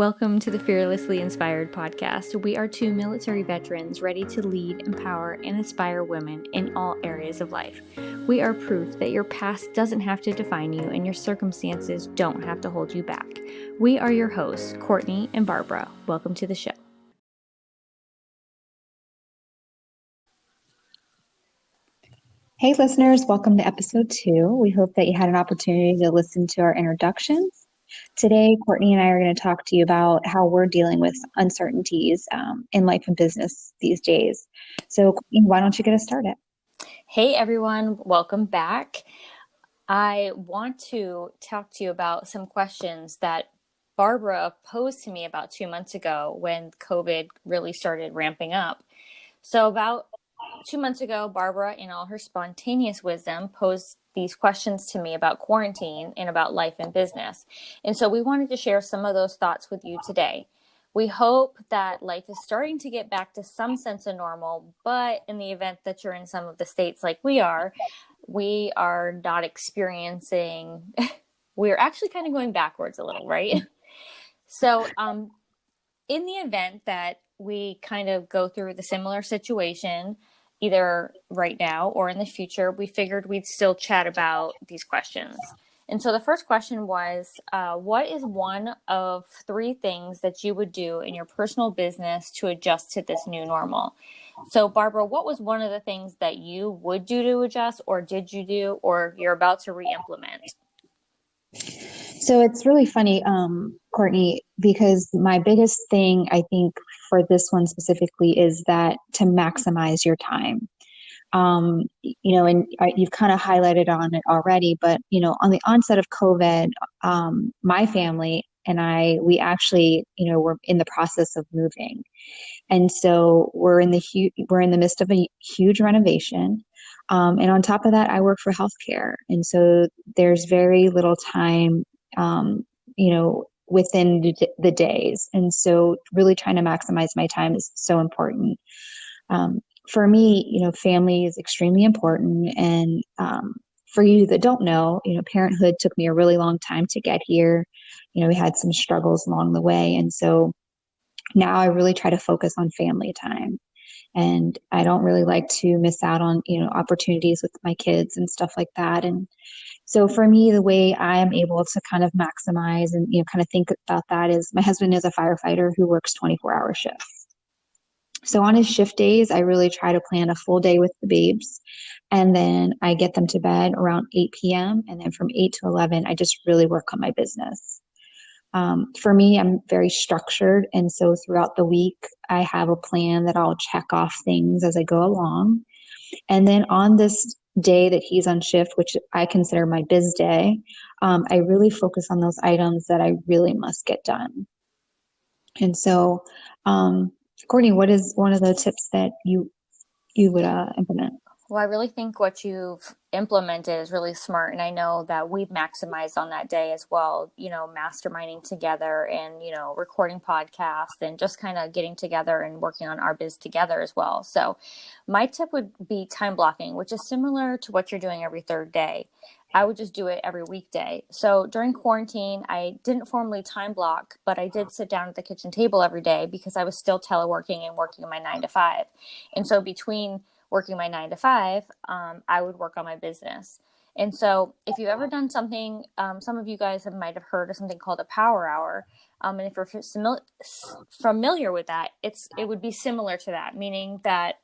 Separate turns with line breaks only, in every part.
Welcome to the Fearlessly Inspired podcast. We are two military veterans ready to lead, empower, and inspire women in all areas of life. We are proof that your past doesn't have to define you and your circumstances don't have to hold you back. We are your hosts, Courtney and Barbara. Welcome to the show.
Hey listeners, welcome to episode 2. We hope that you had an opportunity to listen to our introductions. Today, Courtney and I are going to talk to you about how we're dealing with uncertainties in life and business these days. So, Courtney, why don't you get us started?
Hey everyone, welcome back. I want to talk to you about some questions that Barbara posed to me about 2 months ago when COVID really started ramping up. So about 2 months ago, Barbara, in all her spontaneous wisdom, posed these questions to me about quarantine and about life and business. And so we wanted to share some of those thoughts with you today. We hope that life is starting to get back to some sense of normal, but in the event that you're in some of the states like we are not experiencing, we're actually kind of going backwards a little, right? So in the event that we kind of go through the similar situation, either right now or in the future, we figured we'd still chat about these questions. And so the first question was, what is one of 3 things that you would do in your personal business to adjust to this new normal? So Barbara, what was one of the things that you would do to adjust, or did you do, or you're about to re-implement?
So it's really funny, Courtney, because my biggest thing, I think, for this one specifically is that to maximize your time. And you've kind of highlighted on it already, but, on the onset of COVID, my family and we actually, were in the process of moving. And so we're in the midst of a huge renovation. And on top of that, I work for healthcare. And so there's very little time, within the days. And so really trying to maximize my time is so important. For me, family is extremely important. And for you that don't know, parenthood took me a really long time to get here. We had some struggles along the way. And so now I really try to focus on family time. And I don't really like to miss out on, opportunities with my kids and stuff like that. And so for me, the way I am able to kind of maximize and, kind of think about that is my husband is a firefighter who works 24-hour shifts. So on his shift days, I really try to plan a full day with the babes. And then I get them to bed around 8 p.m. And then from 8 to 11, I just really work on my business. For me, I'm very structured. And so throughout the week, I have a plan that I'll check off things as I go along. And then on this day that he's on shift, which I consider my biz day, I really focus on those items that I really must get done. And so, Courtney, what is one of the tips that you would implement?
Well, I really think what you've implemented is really smart. And I know that we've maximized on that day as well, masterminding together and, recording podcasts and just kind of getting together and working on our biz together as well. So my tip would be time blocking, which is similar to what you're doing every third day. I would just do it every weekday. So during quarantine, I didn't formally time block, but I did sit down at the kitchen table every day because I was still teleworking and working my 9 to 5. And so between working my 9 to 5, I would work on my business. And so if you've ever done something, some of you guys might have heard of something called a power hour. And if you're familiar with that, it would be similar to that, meaning that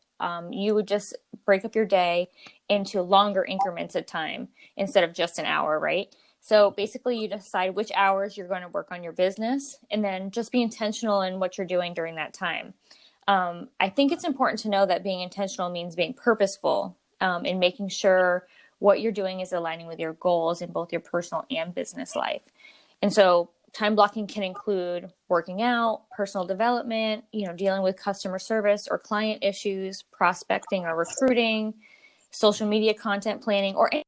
you would just break up your day into longer increments of time instead of just an hour, right? So basically you decide which hours you're going to work on your business and then just be intentional in what you're doing during that time. I think it's important to know that being intentional means being purposeful in making sure what you're doing is aligning with your goals in both your personal and business life. And so time blocking can include working out, personal development, dealing with customer service or client issues, prospecting or recruiting, social media content planning, or anything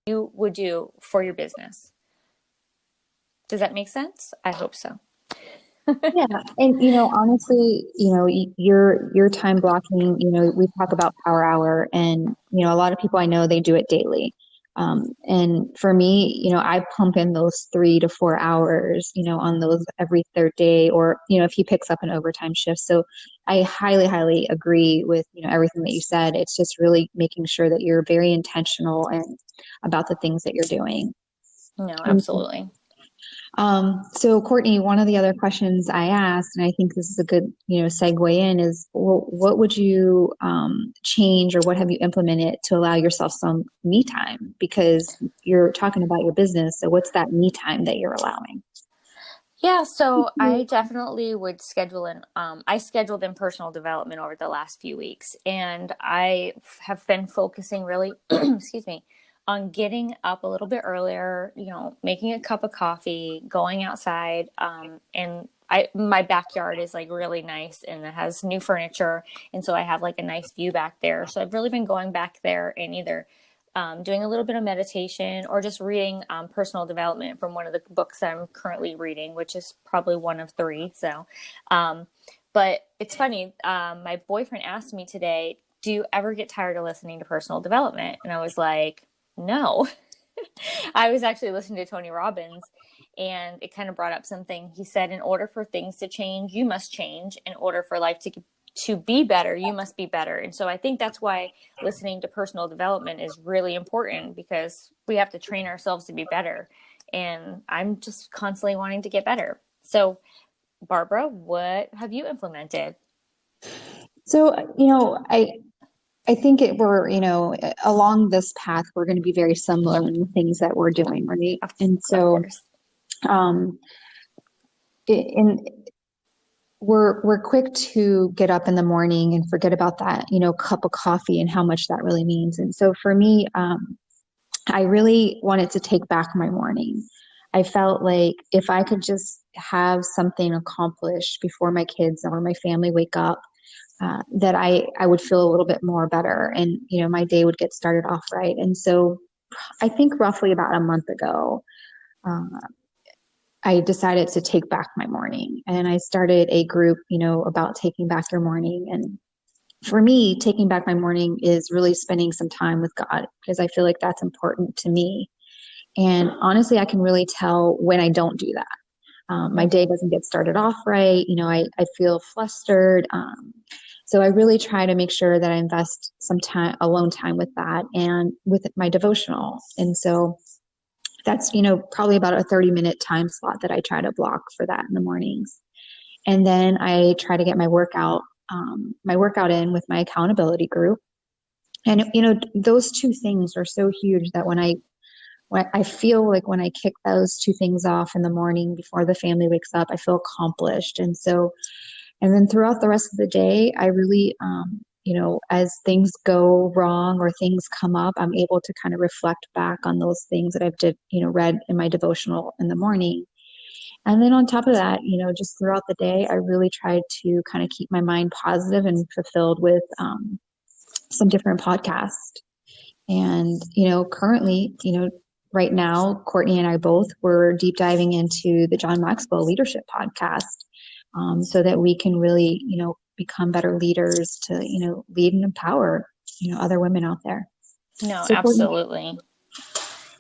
you would do for your business. Does that make sense? I hope so.
Yeah. And, honestly, your time blocking, we talk about power hour and, a lot of people I know, they do it daily. And for me, I pump in those 3 to 4 hours, on those every third day, or, if he picks up an overtime shift. So I highly, highly agree with, everything that you said. It's just really making sure that you're very intentional and about the things that you're doing.
No,
And
absolutely.
so Courtney, one of the other questions I asked, and I think this is a good, segue in, is what would you change, or what have you implemented to allow yourself some me time? Because you're talking about your business, so what's that me time that you're allowing?
Yeah, so I definitely would schedule I scheduled in personal development over the last few weeks, and have been focusing really, excuse me, on getting up a little bit earlier, making a cup of coffee, going outside, and my backyard is like really nice and it has new furniture, and so I have like a nice view back there. So I've really been going back there and either doing a little bit of meditation or just reading personal development from one of the books that I'm currently reading, which is probably one of three. So, but it's funny. My boyfriend asked me today, "Do you ever get tired of listening to personal development?" And I was like, "No." I was actually listening to Tony Robbins, and it kind of brought up something. He said, "In order for things to change, you must change. In order for life to be better, you must be better." And so I think that's why listening to personal development is really important, because we have to train ourselves to be better. And I'm just constantly wanting to get better. So, Barbara, what have you implemented?
So, I think we're, along this path, we're going to be very similar in the things that we're doing, right?
Of,
And
of
so,
course.
um, in we're quick to get up in the morning and forget about that, cup of coffee and how much that really means. And so for me, I really wanted to take back my morning. I felt like if I could just have something accomplished before my kids or my family wake up, that I would feel a little bit more better, and my day would get started off right. And so I think roughly about a month ago, uh, I decided to take back my morning, and I started a group, about taking back your morning. And for me, taking back my morning is really spending some time with God, because I feel like that's important to me. And honestly, I can really tell when I don't do that. My day
Mm-hmm.
doesn't get started off right. I feel flustered. So I really try to make sure that I invest some time, alone time, with that and with my devotional. And so that's, probably about a 30-minute time slot that I try to block for that in the mornings. And then I try to get my workout in with my accountability group. And, those two things are so huge that when I feel like when I kick those two things off in the morning before the family wakes up, I feel accomplished. And so, and then throughout the rest of the day, I really, as things go wrong or things come up, I'm able to kind of reflect back on those things that read in my devotional in the morning. And then on top of that, just throughout the day, I really try to kind of keep my mind positive and fulfilled with some different podcasts. And, currently, right now, Courtney and I both were deep diving into the John Maxwell Leadership Podcast, so that we can really, become better leaders to, lead and empower, other women out there.
No,
So, Courtney,
absolutely.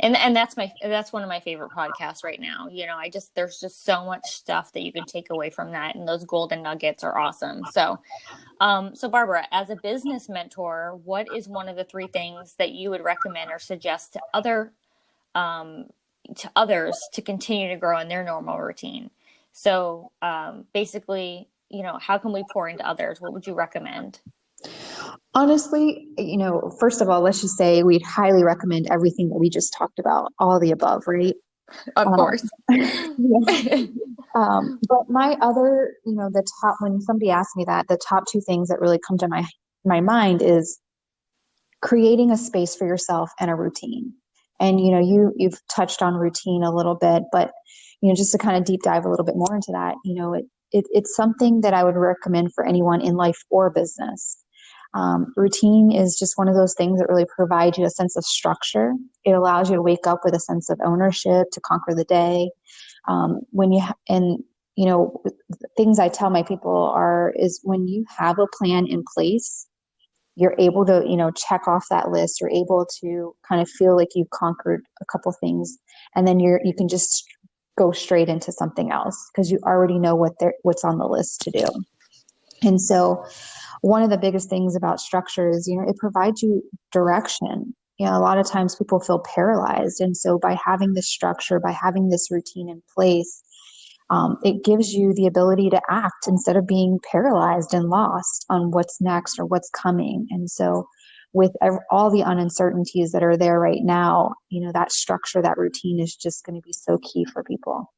And that's one of my favorite podcasts right now. There's just so much stuff that you can take away from that, and those golden nuggets are awesome. So Barbara, as a business mentor, what is one of the three things that you would recommend or suggest um, to others to continue to grow in their normal routine? So basically, how can we pour into others? What would you recommend?
honestly, first of all, let's just say we'd highly recommend everything that we just talked about, all the above, right?
Of
Um,
course.
yeah. But my other, the top, when somebody asks me that, the top two things that really come to my mind is creating a space for yourself and a routine. And you've touched on routine a little bit, but just to kind of deep dive a little bit more into that, it's something that I would recommend for anyone in life or business. Routine is just one of those things that really provides you a sense of structure. It allows you to wake up with a sense of ownership, to conquer the day. When you and things I tell my people is when you have a plan in place, you're able to, check off that list. You're able to kind of feel like you've conquered a couple things, and then you can just go straight into something else because you already know what's on the list to do. And so one of the biggest things about structure is, it provides you direction. A lot of times people feel paralyzed. And so by having this structure, by having this routine in place, it gives you the ability to act instead of being paralyzed and lost on what's next or what's coming. And so with all the uncertainties that are there right now, that structure, that routine is just going to be so key for people.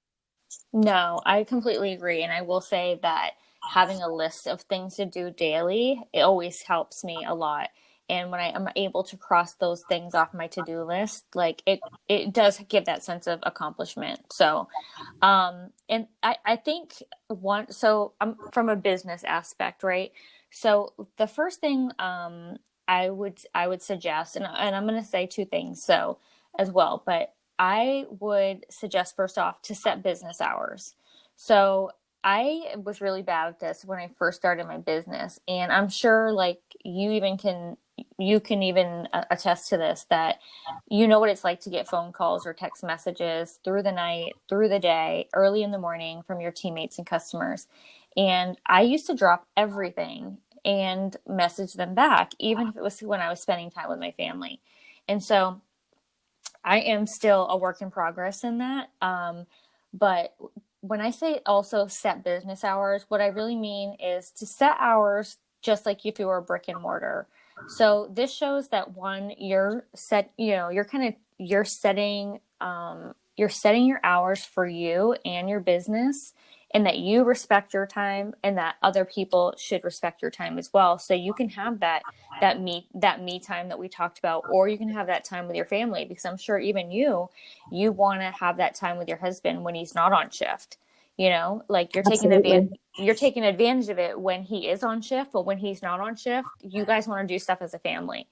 No, I completely agree. And I will say that having a list of things to do daily, it always helps me a lot. And when I am able to cross those things off my to-do list, like it does give that sense of accomplishment. So, and I think so I'm from a business aspect, right? So the first thing, I would suggest, and I'm going to say two things, so as well, but I would suggest first off to set business hours. So I was really bad at this when I first started my business, and I'm sure like you can even attest to this, that you know what it's like to get phone calls or text messages through the night, through the day, early in the morning from your teammates and customers. And I used to drop everything and message them back, even if it was when I was spending time with my family. And so I am still a work in progress in that. But when I say also set business hours, what I really mean is to set hours just like if you were a brick and mortar. So this shows that one, you're setting your hours for you and your business, and that you respect your time and that other people should respect your time as well. So you can have that me time that we talked about, or you can have that time with your family, because I'm sure even you want to have that time with your husband when he's not on shift. Like
Absolutely.
you're taking advantage of it when he is on shift, but when he's not on shift, you guys want to do stuff as a family.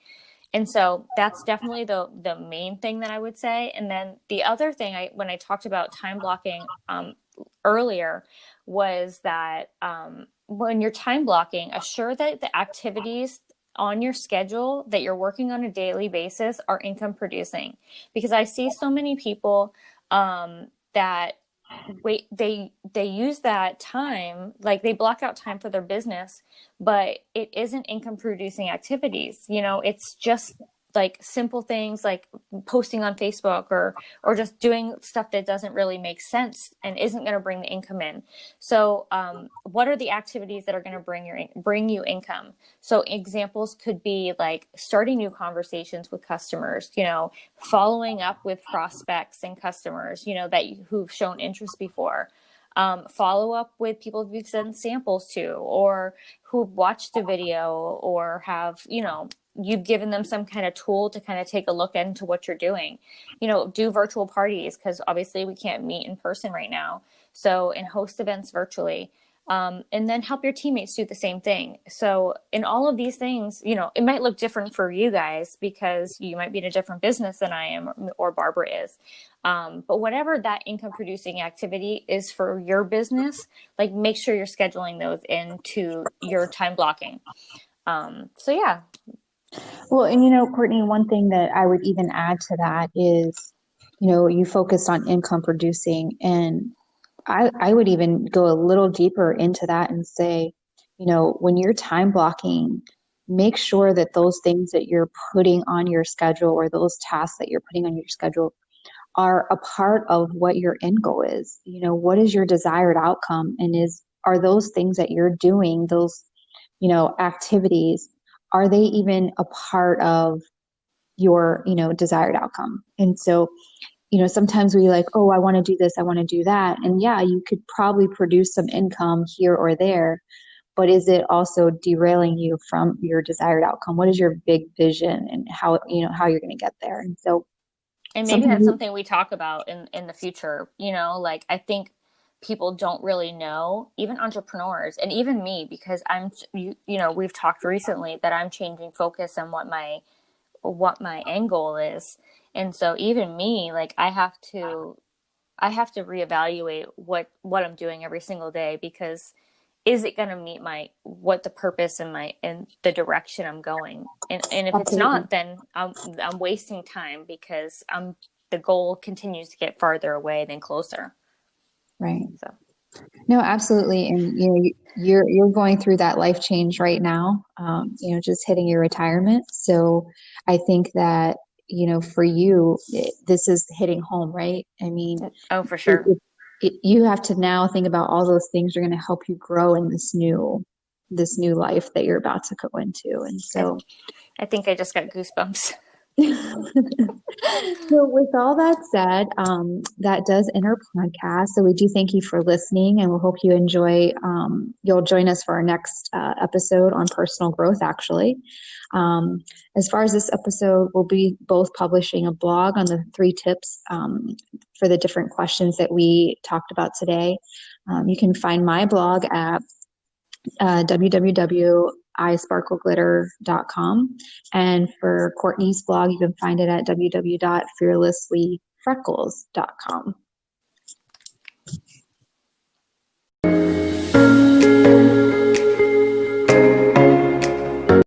And so that's definitely the main thing that I would say. And then the other thing, when I talked about time blocking earlier, was that when you're time blocking, assure that the activities on your schedule that you're working on a daily basis are income producing. Because I see so many people that they use that time, like they block out time for their business, but it isn't income producing activities. It's just like simple things like posting on Facebook, or just doing stuff that doesn't really make sense and isn't going to bring the income in. So what are the activities that are going to bring you income? So examples could be like starting new conversations with customers, following up with prospects and customers, who've shown interest before. Follow up with people you've sent samples to, or who've watched a video, or have, you've given them some kind of tool to kind of take a look into what you're doing. Do virtual parties, because obviously we can't meet in person right now. So, and host events virtually. And then help your teammates do the same thing. So in all of these things, it might look different for you guys because you might be in a different business than I am, or Barbara is. But whatever that income producing activity is for your business, like make sure you're scheduling those into your time blocking. So yeah.
Well, and Courtney, one thing that I would even add to that is, you focused on income producing, and I would even go a little deeper into that and say, when you're time blocking, make sure that those things that you're putting on your schedule, or those tasks that you're putting on your schedule, are a part of what your end goal is. What is your desired outcome? And are those things that you're doing, those, activities, are they even a part of your, desired outcome? And so, sometimes we like, oh, I want to do this, I want to do that. And yeah, you could probably produce some income here or there, but is it also derailing you from your desired outcome? What is your big vision, and how you're going to get there? And so
And maybe
sometimes
that's something we talk about in the future. Like I think people don't really know, even entrepreneurs and even me, because we've talked recently that I'm changing focus on what my end goal is. And so even me, like I have to reevaluate what I'm doing every single day, because is it going to meet what the purpose and the direction I'm going? And if it's
Absolutely.
not, then I'm wasting time because the goal continues to get farther away than closer.
Right.
So
No, absolutely. And you're going through that life change right now. Just hitting your retirement. So I think that, for you, this is hitting home, right? I mean,
oh, for
it,
sure.
it, you have to now think about all those things are going to help you grow in this new life that you're about to go into. And
I,
so
I think I just got goosebumps.
So, with all that said, that does end our podcast. So, we do thank you for listening, and we hope you enjoy. You'll join us for our next episode on personal growth, actually. Um, as far as this episode, we'll be both publishing a blog on the 3 tips for the different questions that we talked about today. You can find my blog at www.isparkleglitter.com. And for Courtney's blog, you can find it at www.fearlesslyfreckles.com.